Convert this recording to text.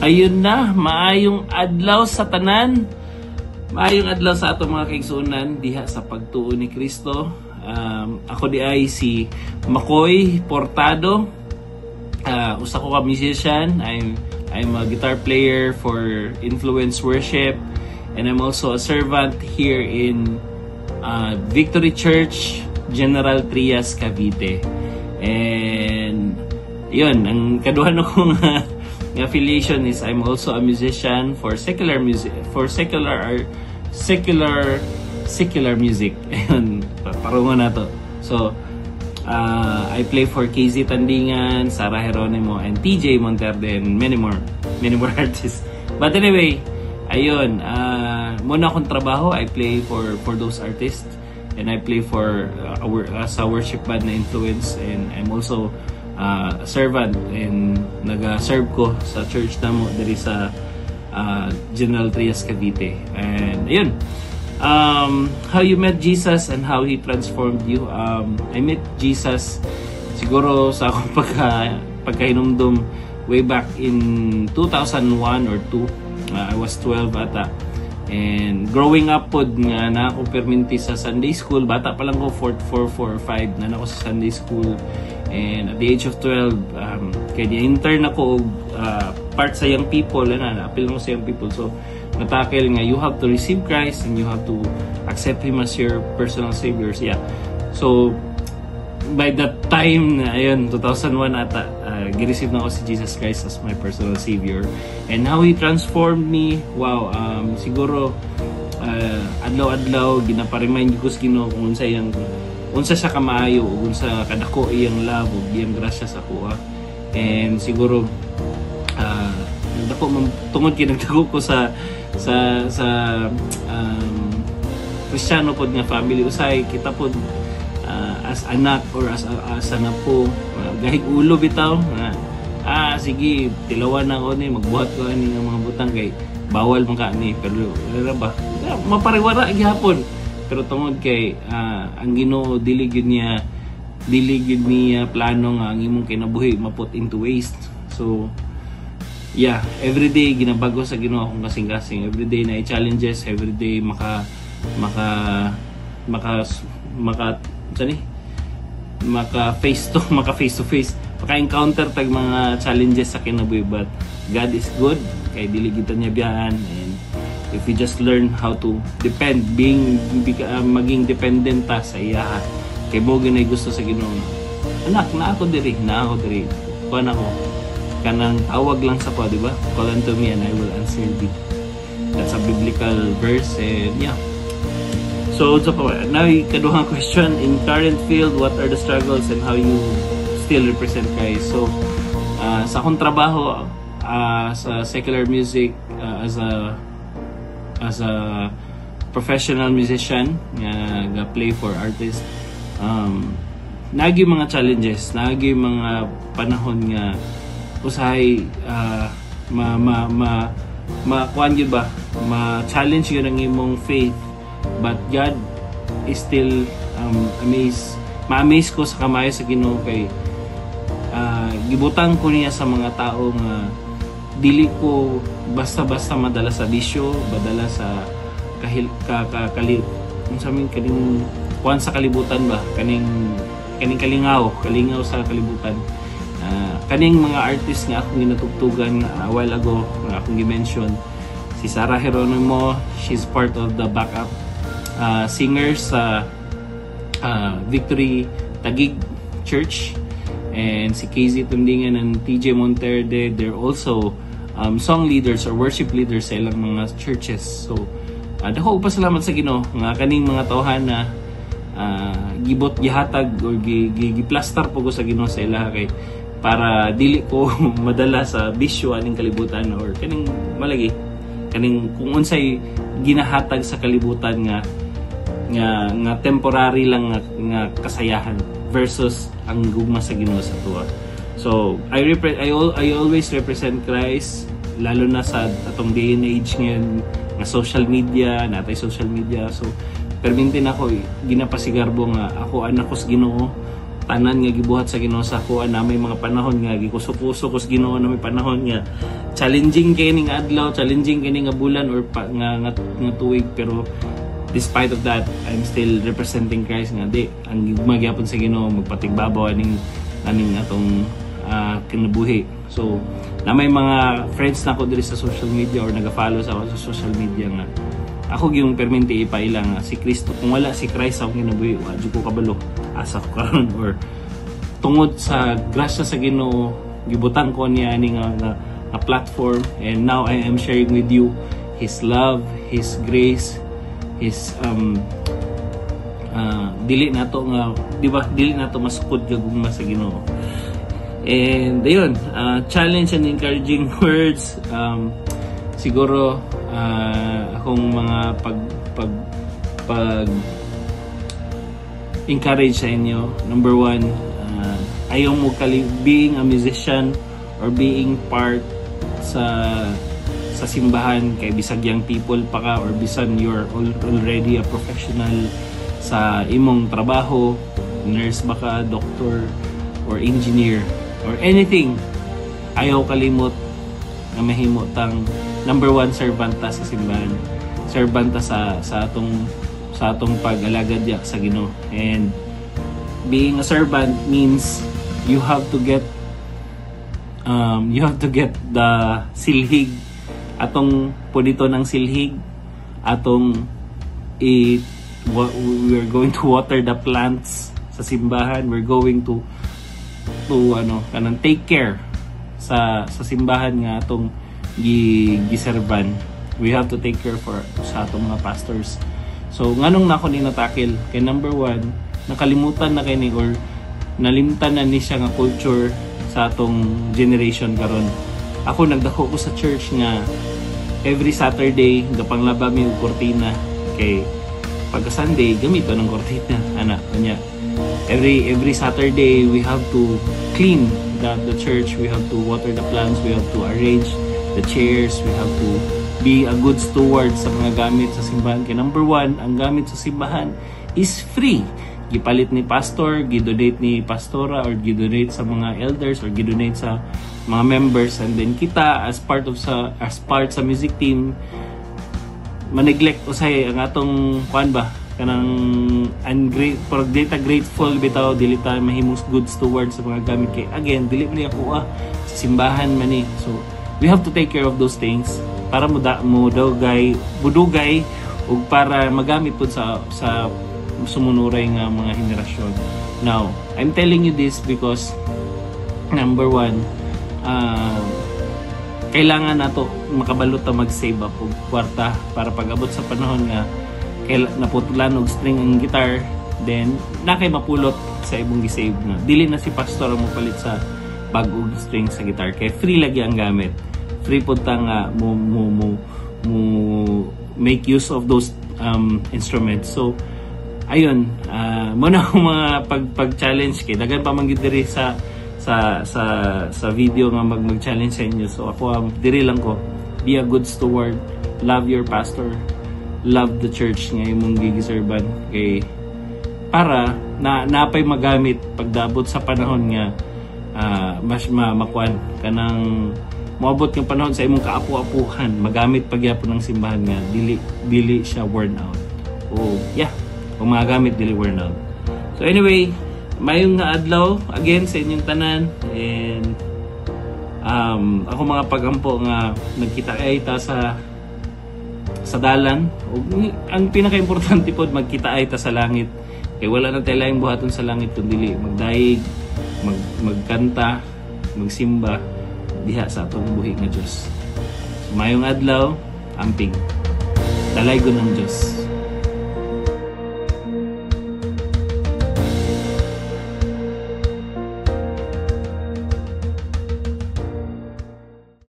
Ayun na, maayong adlaw sa tanan. Maayong adlaw sa atong mga kaigsunan diha sa pagtuo ni Kristo. Ako di ay si Makoy Portado. Usa ko ka musician. I'm a guitar player for Influence Worship, and I'm also a servant here in Victory Church, General Trias, Cavite. And yun, ang kaduhan akong affiliation is I'm also a musician for secular music, secular music. Ayun, parungan na to. So I play for KZ Tandingan, Sarah Geronimo, and TJ Monterde, and many more artists. But anyway, ayun, muna akong trabaho, I play for those artists, and I play for as a worship band na Influence, and I'm also a servant, and nag-serve ko sa church namo diri sa General Trias, Cavite. And ayun, how you met Jesus and how He transformed you. I met Jesus siguro sa akong pagkahinumdum way back in 2001 or 2. I was 12 ata. And growing up pod nga na ako perminti sa Sunday school, bata pa lang ko 4 or 5 na ako sa Sunday school. And at the age of 12, kaya intern ako part sa young people, na-appeal ako sa young people. So natakil nga, you have to receive Christ and you have to accept Him as your personal Savior. Yeah. So by that time, ayun, 2001 ata, gireceive na ako si Jesus Christ as my personal Savior. And how He transformed me, wow, siguro adlaw-adlaw ginaparemind ko sa Ginoo kung unsa siya kamaayo, unsa kadako iyang love ug iyang grasya sa kuha. And siguro dako tungod kay nagdako ko sa Kristiyano pod nga family, usay kita pod as anak or as anak po, gahig ulo bitaw sige tilawan na ko ni magbuhat ko ani nga mga butang kay bawal man ka ni, pero wala ba mapariwara gihapon. Pero tungod kay ang Ginoo dili gyud niya plano nga ang imong kinabuhi maput into waste. So yeah, everyday ginabago sa Ginoo akong kasing-kasing. Everyday na challenges, everyday maka face to face, maka-encounter tag mga challenges sa kinabuhi. But God is good, kay dili kita niya biyaan. And if we just learn how to depend, maging dependent ta sa iya, kay mo ganay gusto sa Ginoo. Anak, na ako diri kuan ako kanang tawag lang sa ko, di ba? Call unto me and I will answer thee. That's a biblical verse. And yeah, so now kaduhang question, in current field, what are the struggles and how you still represent Christ? So sa akong trabaho sa secular music, as a professional musician nga play for artists, nagi mga challenges, nagi mga panahon nga usahay kuan gyud ba, ma-challenge gyud ang imong faith. But God is still ma-amaze ko sa kamayo sa Ginoo, kay gibutang ko niya sa mga tao nga dili ko basta-basta madala sa bisyo, madala sa kaning kuan sa kalibutan ba, kaning kalingaw sa kalibutan. Kaning mga artist nga akong ginatugtugan a while ago nga akong gi-mention, si Sarah Geronimo, she's part of the backup singers sa Victory Taguig Church, and si KZ Tandingan and TJ Monterde, they're also song leaders or worship leaders sa ilang mga churches. So dako pasalamat sa Ginoo nga kaning mga tawhan na gibot gihatag or giplaster po ko sa Ginoo sa ilaha, kay para dili ko madala sa bisyo aning kalibutan, or kaning malagi kaning kung unsay ginahatag sa kalibutan nga temporary lang nga kasayahan versus ang gugma sa Ginoo sa tuwa. So I always represent Christ, lalo na sa atong day and age ngayon nga social media. So permintin ako ginapasigarbo nga ako anak ko sa Ginoo, tanan nga gibuhat sa Ginoo sa kuan na may mga panahon nga gikusok-usok kus Ginoo na may panahon nga challenging kini nga adlaw, challenging kini nga bulan or nga tuig, pero despite of that I'm still representing Christ nga di ang magyapon sa Ginoo magpatigbabaw aning atong kinabuhi. So na may mga friends na ko diri sa social media or naga-follow sa ako sa social media nga ako yung perminti ipaila nga si Kristo, kung wala si Christ sa akong kinabuhi wa jud ko kabalo asa ko karon, or tungod sa grasya sa Ginoo gibutang ko niya ani nga platform, and now I am sharing with you His love, His grace, His dili nato nga di ba dili nato masukod gaguma sa Ginoo. And ayun, challenge and encouraging words, siguro akong mga pag encourage sa inyo. Number one, ayaw mo being a musician or being part sa simbahan kay bisag young people pa ka or bisan you're already a professional sa imong trabaho, nurse ba ka, doctor or engineer or anything, ayaw kalimot na mahimo tang number one servant ta sa simbahan, servant ta sa atong pag-alagad sa Ginoo. And being a servant means you have to get the silhig, atong pudito ng silhig, atong we're going to water the plants sa simbahan, we're going to take care sa simbahan nga atong giserban. We have to take care sa atong mga pastors. So nganong nako ni natakil kay number one, nakalimutan na kay ni or nalimtan na ni siya nga culture sa atong generation karon. Ako nagdako ko sa church nga every Saturday gapanglaba mi og kortina, kay pagka Sunday gamito ng kortina ana kanya. Every Saturday we have to clean the church, we have to water the plants, we have to arrange the chairs, we have to be a good steward sa mga gamit sa simbahan. Kaya number one, ang gamit sa simbahan is free. Gipalit ni pastor, gidonate ni pastora, or gidonate sa mga elders, or gidonate sa mga members, and then kita as part sa music team maneglect usay ang atong kuan ba kanang grateful bitaw, dili ta mahimong good steward sa mga gamit, kay again dili man ako sa simbahan man ni. So we have to take care of those things para budugay ug para magamit pud sa sumunuray nga mga henerasyon. Now, I'm telling you this because number one, kailangan nato makabalot ta mag-save up og kwarta para pag-abot sa panahon nga naputulan og string ang guitar, then nakay mapulot sa ibong gi-save na. Dili na si pastor mo palit sa bag-og string sa guitar, kay free lagi ang gamit. Free po ta nga mo make use of those instruments. So ayun, muna akong mga pag-challenge kay dagan pa man gid diri sa video nga mag-challenge sa inyo. So ako diri lang ko, be a good steward, love your pastor, love the church nga imong gigiserban, kay para napay magamit pagdabot sa panahon nga mas makuan kanang moabot yung panahon sa imong kaapu-apuhan, magamit pagyapon ng simbahan nga dili siya worn out. Kung magamit dili worn out. So anyway, mayong nga adlaw again sa inyong tanan, and ako mga pagampo nga nagkita ay ta sa dalan, ug ang pinaka-importante pod magkita ay ta sa langit, kay wala na tayo laing buhaton sa langit kundi magdaig, magkanta, magsimba diha sa atong buhi nga Dios. So, mayong adlaw, amping. Dalay ko ng Diyos.